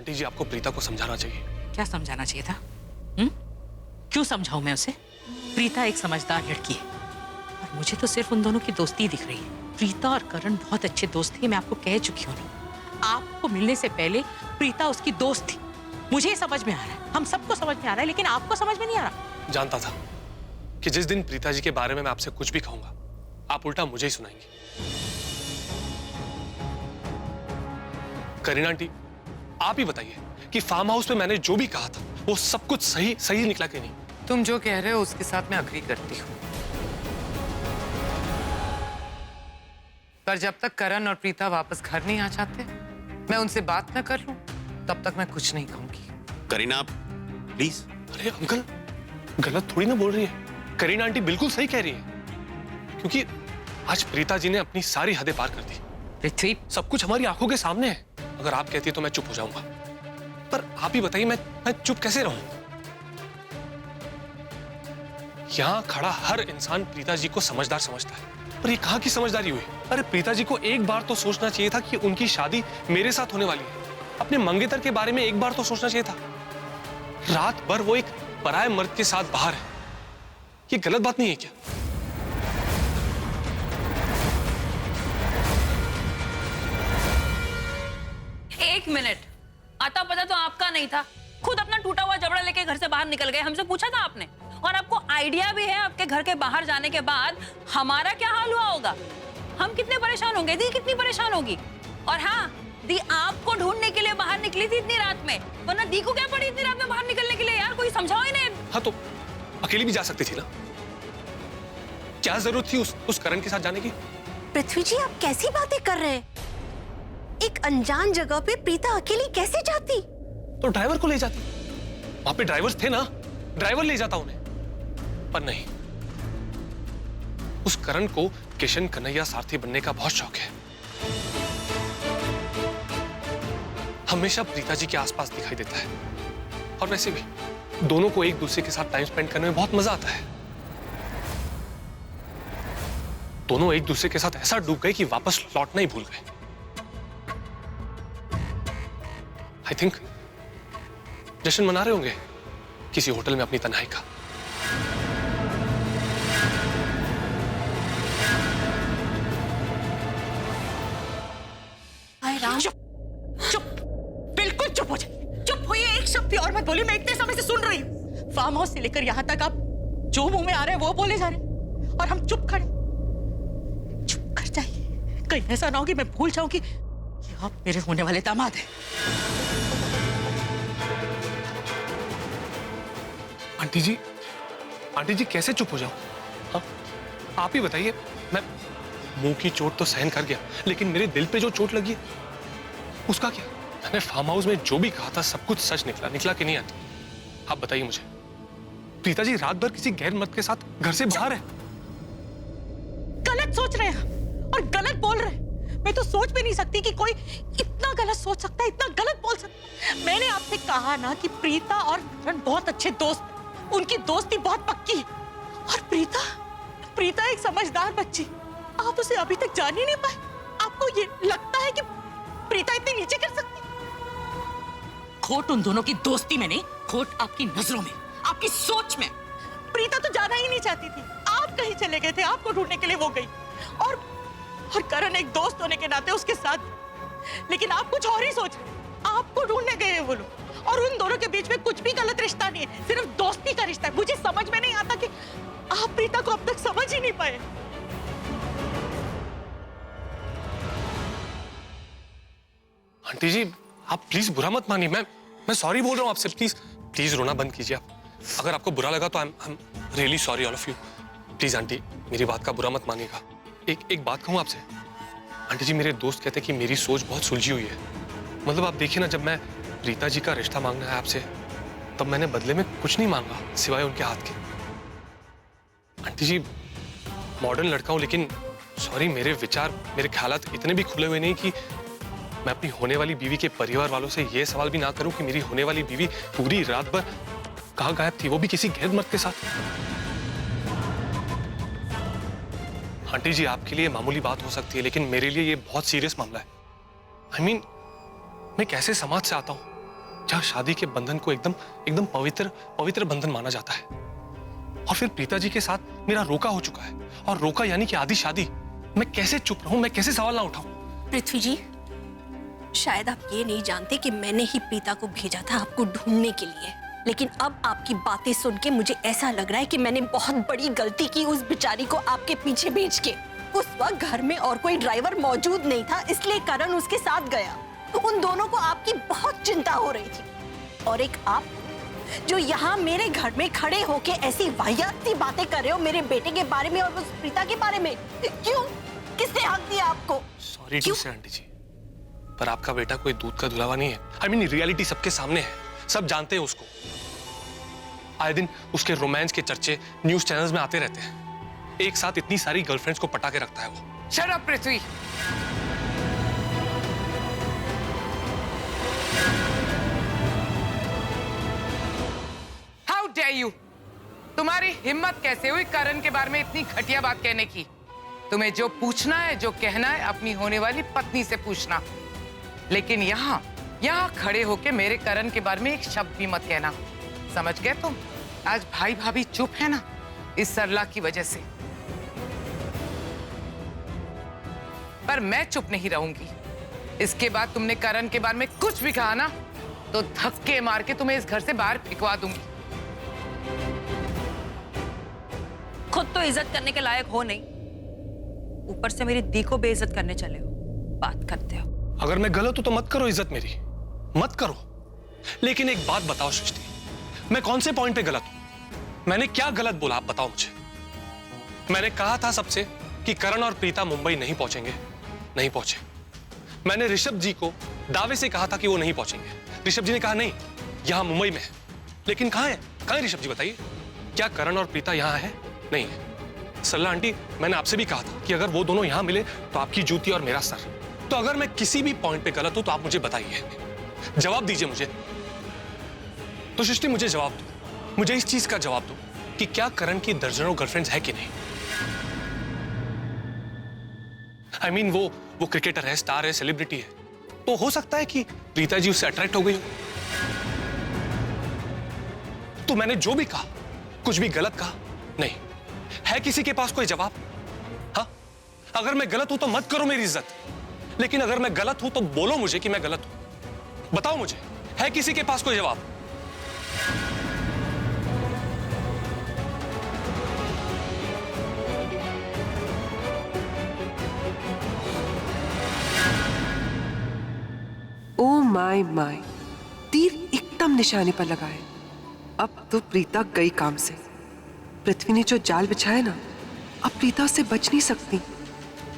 Aunty जी, आपको प्रीता को समझाना चाहिए। क्या समझाना चाहिए था? क्यों समझाऊं मैं उसे? प्रीता एक समझदार लड़की है और मुझे तो सिर्फ उन दोनों की दोस्ती दिख रही है। प्रीता और करण बहुत अच्छे दोस्त थे, मैं आपको कह चुकी हूँ। आपको मिलने से पहले प्रीता उसकी दोस्त थी। मुझे ये समझ में आ रहा है, हम सबको समझ में आ रहा है, लेकिन आपको समझ में नहीं आ रहा। जानता था कि जिस दिन प्रीता जी के बारे में मैं आपसे कुछ भी कहूंगा, आप उल्टा मुझे ही सुनाएंगी। करीना आंटी, आप ही बताइए कि फार्म हाउस पे मैंने जो भी कहा था वो सब कुछ सही निकला कि नहीं? तुम जो कह रहे हो उसके साथ मैं अग्री करती हूँ, पर जब तक करण और प्रीता वापस घर नहीं आ जाते, मैं उनसे बात न कर लूं, तब तक मैं कुछ नहीं कहूंगी। करीना, आप प्लीज। अरे अंकल, गलत थोड़ी ना बोल रही है। करीना आंटी बिल्कुल सही कह रही है, क्योंकि आज प्रीता जी ने अपनी सारी हदें पार कर दी। पृथ्वी, सब कुछ हमारी आंखों के सामने है। अगर आप कहती है तो मैं चुप हो जाऊंगा, पर आप ही बताइए मैं चुप कैसे रहूं? यहां खड़ा हर इंसान प्रीता जी को समझदार समझता है, पर ये कहां की समझदारी हुई? अरे प्रीता जी को एक बार तो सोचना चाहिए था कि उनकी शादी मेरे साथ होने वाली है। अपने मंगेतर के बारे में एक बार तो सोचना चाहिए था। रात भर वो एक पराये मर्द के साथ बाहर है, ये गलत बात नहीं है क्या? एक मिनट, आता पता तो आपका नहीं था, खुद अपना टूटा हुआ जबड़ा लेके घर से बाहर निकल गए। हमसे पूछा था आपने? और आपको आइडिया भी है आपके घर के बाहर जाने के बाद हमारा क्या हाल हुआ होगा? हम कितने परेशान होंगे, दी कितनी परेशान होगी। और हाँ, दी आपको ढूंढने के लिए बाहर निकली थी इतनी रात में, वरना दी को क्या पड़ी इतनी रात में बाहर निकलने के लिए? यार कोई समझाओ इन्हें। हाँ तो अकेली भी जा सकती थी ना, क्या जरूरत थी उस करण के साथ जाने की? पृथ्वी जी, आप कैसी बातें कर रहे हैं? एक अनजान जगह पे प्रीता अकेली कैसे जाती? तो ड्राइवर को ले जाती, वहां पे ड्राइवर्स थे ना, ड्राइवर ले जाता उन्हें। पर नहीं, उस करण को किशन कन्हैया सारथी बनने का बहुत शौक है। हमेशा प्रीता जी के आसपास दिखाई देता है, और वैसे भी दोनों को एक दूसरे के साथ टाइम स्पेंड करने में बहुत मजा आता है। दोनों एक दूसरे के साथ ऐसा डूब गए कि वापस लौटना ही भूल गए। आई थिंक जश्न मना रहे होंगे किसी होटल में अपनी तन्हाई का। चुप चुप, बिल्कुल चुप हो जाइए। चुप होइए, एक शब्द भी और मत बोलिए। मैं इतने समय से सुन रही हूँ। फार्म हाउस से लेकर यहाँ तक आप जो मुंह में आ रहे हैं वो बोले जा रहे हैं और हम चुप खड़े। चुप कर जाइए, कहीं ऐसा ना हो कि मैं भूल जाऊं कि आप मेरे होने वाले दामाद हैं। आंटी जी कैसे चुप हो जाऊं? हाँ, आप ही बताइए। मैं मुंह की चोट तो सहन कर गया, लेकिन मेरे दिल पे जो चोट लगी है उसका क्या? मैंने फार्म हाउस में जो भी कहा था सब कुछ सच निकला कि नहीं आंटी? आप बताइए मुझे। प्रीता जी रात भर किसी गैर मर्द के साथ घर से बाहर है। गलत सोच रहे हैं और गलत बोल रहे हैं। मैं तो सोच भी नहीं सकती कि कोई इतना गलत सोच सकता है, इतना गलत बोल सकता है। मैंने आपसे कहा ना कि प्रीता और करण बहुत अच्छे दोस्त हैं, उनकी दोस्ती बहुत पक्की है। और प्रीता एक समझदार बच्ची, आप उसे अभी तक जान ही नहीं पाए। आपको ये लगता है कि प्रीता इतनी नीचे गिर सकती? खोट उन दोनों की दोस्ती में नहीं, खोट आपकी नजरों में, आपकी सोच में। प्रीता तो जाना ही नहीं चाहती थी, आप कहीं चले गए थे, आपको ढूंढने के लिए वो गई। और करण एक दोस्त होने के नाते उसके साथ। लेकिन आप कुछ और ही सोच रहे, आपको ढूंढने गए हैं वो लोग। और उन दोनों के बीच में कुछ भी गलत रिश्ता नहीं है, सिर्फ दोस्ती का रिश्ता है। मुझे समझ में नहीं आता कि आप प्रीता को अब तक समझ ही नहीं पाए। आंटी जी आप प्लीज बुरा मत मानिए। मैं सॉरी बोल रहा हूँ आपसे। प्लीज रोना बंद कीजिए आप। अगर आपको बुरा लगा तो I am really sorry all of you. Please aunty मेरी बात का बुरा मत मानिएगा। एक बात कहूँ आपसे। आंटी जी मेरे दोस्त कहते हैं कि मेरी सोच बहुत सुलझी हुई है। मतलब आप देखिए ना, जब मैं प्रीता जी का रिश्ता मांगना है आपसे, तब मैंने बदले में कुछ नहीं मांगा सिवाय उनके हाथ के। आंटी जी मॉडर्न लड़का हूं, लेकिन सॉरी मेरे विचार, मेरे ख्यालात इतने भी खुले हुए नहीं कि मैं अपनी होने वाली बीवी के परिवार वालों से ये सवाल भी ना करूं कि मेरी होने वाली बीवी पूरी रात भर कहाँ गायब थी, वो भी किसी गैर मर्द के साथ। आंटी जी आपके लिए मामूली बात हो सकती है, लेकिन मेरे लिए ये बहुत सीरियस मामला है। I mean, मैं कैसे समाज से आता हूँ, जहां शादी के बंधन को एकदम एकदम पवित्र पवित्र बंधन माना जाता है, और फिर प्रीता जी के साथ मेरा रोका हो चुका है, और रोका यानी कि आधी शादी। मैं कैसे चुप रहूं, मैं कैसे सवाल ना उठाऊं? पृथ्वी जी, शायद आप ये नहीं जानते कि मैंने ही प्रीता को भेजा था आपको ढूंढने के लिए, लेकिन अब आपकी बातें सुन के मुझे ऐसा लग रहा है कि मैंने बहुत बड़ी गलती की उस बेचारी को आपके पीछे भेज के। उस वक्त घर में और कोई ड्राइवर मौजूद नहीं था, इसलिए करण उसके साथ गया। उन दोनों को आपकी बहुत चिंता हो रही थी, और एक आप जो यहाँ मेरे घर में खड़े होके ऐसी वाहियात सी बातें कर रहे हो मेरे बेटे के बारे में और उस प्रीता के बारे में। क्यों? किसने हक दिया आपको? सॉरी टू से आंटी जी, पर आपका बेटा कोई दूध का धुलावा नहीं है। आई मीन रियलिटी सबके सामने है, सब जानते हैं उसको। आए दिन उसके रोमांस के चर्चे न्यूज चैनल्स में आते रहते हैं। एक साथ इतनी सारी गर्लफ्रेंड्स को पटा के रखता है वो। Shut up Prithvi. How dare you! तुम्हारी हिम्मत कैसे हुई करण के बारे में इतनी घटिया बात कहने की? तुम्हें जो पूछना है, जो कहना है, अपनी होने वाली पत्नी से पूछना, लेकिन यहाँ खड़े होके मेरे करण के बारे में एक शब्द भी मत कहना। समझ गए तुम? आज भाई भाभी चुप है ना, इस सरला की वजह से। पर मैं चुप नहीं रहूंगी। इसके बाद तुमने करण के बारे में कुछ भी कहा ना, तो धक्के मार के तुम्हें इस घर से बाहर फेंकवा दूंगी। खुद तो इज्जत करने के लायक हो नहीं, ऊपर से मेरी दी को बेइज्जत करने चले हो, बात करते हो। अगर मैं गलत हूं तो मत करो इज्जत मेरी, मत करो। लेकिन एक बात बताओ सृष्टि, मैं कौन से पॉइंट पे गलत हूं? मैंने क्या गलत बोला, आप बताओ मुझे। मैंने कहा था सबसे कि करण और प्रीता मुंबई नहीं पहुंचेंगे, नहीं पहुंचे। मैंने ऋषभ जी को दावे से कहा था कि वो नहीं पहुंचेंगे। ऋषभ जी ने कहा नहीं, यहां मुंबई में है। लेकिन कहां है, कहां है ऋषभ जी बताइए? क्या करण और प्रीता यहां है? नहीं है। सरला आंटी, मैंने आपसे भी कहा था कि अगर वो दोनों यहां मिले तो आपकी जूती और मेरा सर। तो अगर मैं किसी भी पॉइंट पे गलत हूं तो आप मुझे बताइए, जवाब दीजिए मुझे। तो सृष्टि मुझे जवाब दो, मुझे इस चीज का जवाब दो कि क्या करण की दर्जनों गर्लफ्रेंड्स है कि नहीं। आई मीन वो क्रिकेटर है, स्टार है, सेलिब्रिटी है, तो हो सकता है कि प्रीता जी उससे अट्रैक्ट हो गई हो। तो मैंने जो भी कहा, कुछ भी गलत कहा नहीं। है किसी के पास कोई जवाब? हाँ, अगर मैं गलत हूं तो मत करो मेरी इज्जत, लेकिन अगर मैं गलत हूं तो बोलो मुझे कि मैं गलत हूं। बताओ मुझे, है किसी के पास कोई जवाब? ओ माय माय, तीर एकदम निशाने पर लगा है। अब तो प्रीता गई काम से। पृथ्वी ने जो जाल बिछाया ना, अब प्रीता उससे बच नहीं सकती।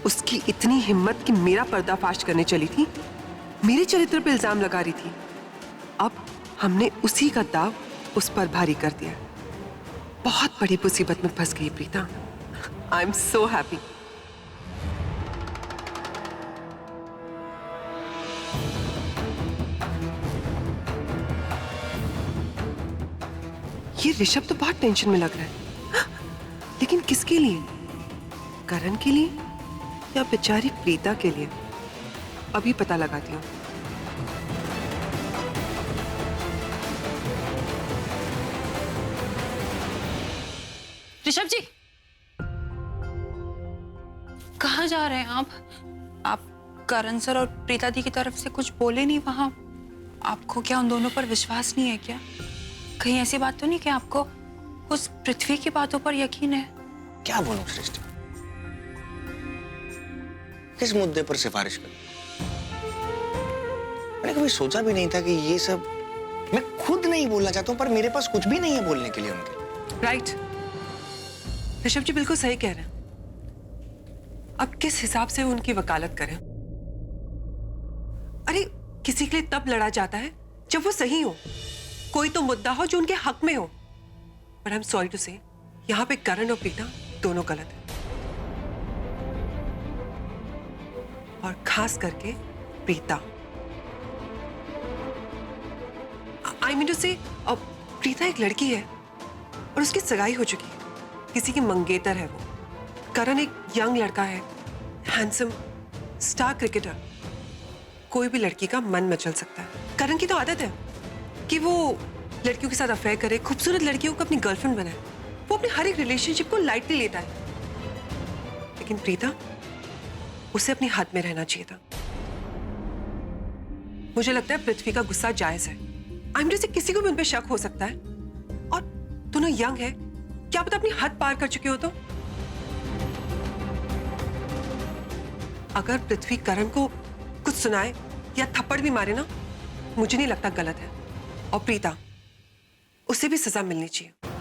उसकी इतनी हिम्मत कि मेरा पर्दाफाश करने चली थी, मेरे चरित्र पर इल्जाम लगा रही थी। अब हमने उसी का दाव उस पर भारी कर दिया। बहुत बड़ी मुसीबत में फंस गई Preeta. I am so happy. ये ऋषभ तो बहुत टेंशन में लग रहा है, लेकिन किसके लिए? करण के लिए या बेचारी प्रीता के लिए? अभी पता लगाती हूँ। ऋषभ जी, कहाँ जा रहे हैं आप? आप करण सर और प्रीता दी की तरफ से कुछ बोले नहीं वहां? आपको क्या उन दोनों पर विश्वास नहीं है क्या? कहीं ऐसी बात तो नहीं कि आपको उस पृथ्वी की बातों पर यकीन है? क्या बोलूं सृष्टि, किस मुद्दे पर सिफारिश करूं? मैंने कभी सोचा भी नहीं था कि ये सब मैं खुद नहीं बोलना चाहता हूं, पर मेरे पास कुछ भी नहीं है बोलने के लिए उनके। राइट, ऋषभ जी बिल्कुल सही कह रहे हैं। अब किस हिसाब से उनकी वकालत करें? अरे किसी के लिए तब लड़ा जाता है जब वो सही हो, कोई तो मुद्दा हो जो उनके हक में हो। But I am sorry to say, यहां पे करण और प्रीता दोनों गलत हैं, और खास करके प्रीता। आई मीन टू से, प्रीता एक लड़की है और उसकी सगाई हो चुकी है, किसी की मंगेतर है वो। करण एक यंग लड़का है, हैंडसम, स्टार क्रिकेटर। कोई भी लड़की का मन मचल सकता है। करण की तो आदत है, कि वो लड़कियों के साथ अफेयर करे, खूबसूरत लड़कियों को अपनी गर्लफ्रेंड बनाए, वो अपने हर एक रिलेशनशिप को लाइटली लेता है। लेकिन प्रीता, उसे अपनी हद में रहना चाहिए था। मुझे लगता है पृथ्वी का गुस्सा जायज है। आइमडे से किसी को भी उन पे शक हो सकता है, और दोनों यंग है, क्या पता अपनी हद पार कर चुके हो तो। अगर पृथ्वी करण को कुछ सुनाए या थप्पड़ भी मारे ना, मुझे नहीं लगता गलत है। और प्रीता, उसे भी सजा मिलनी चाहिए।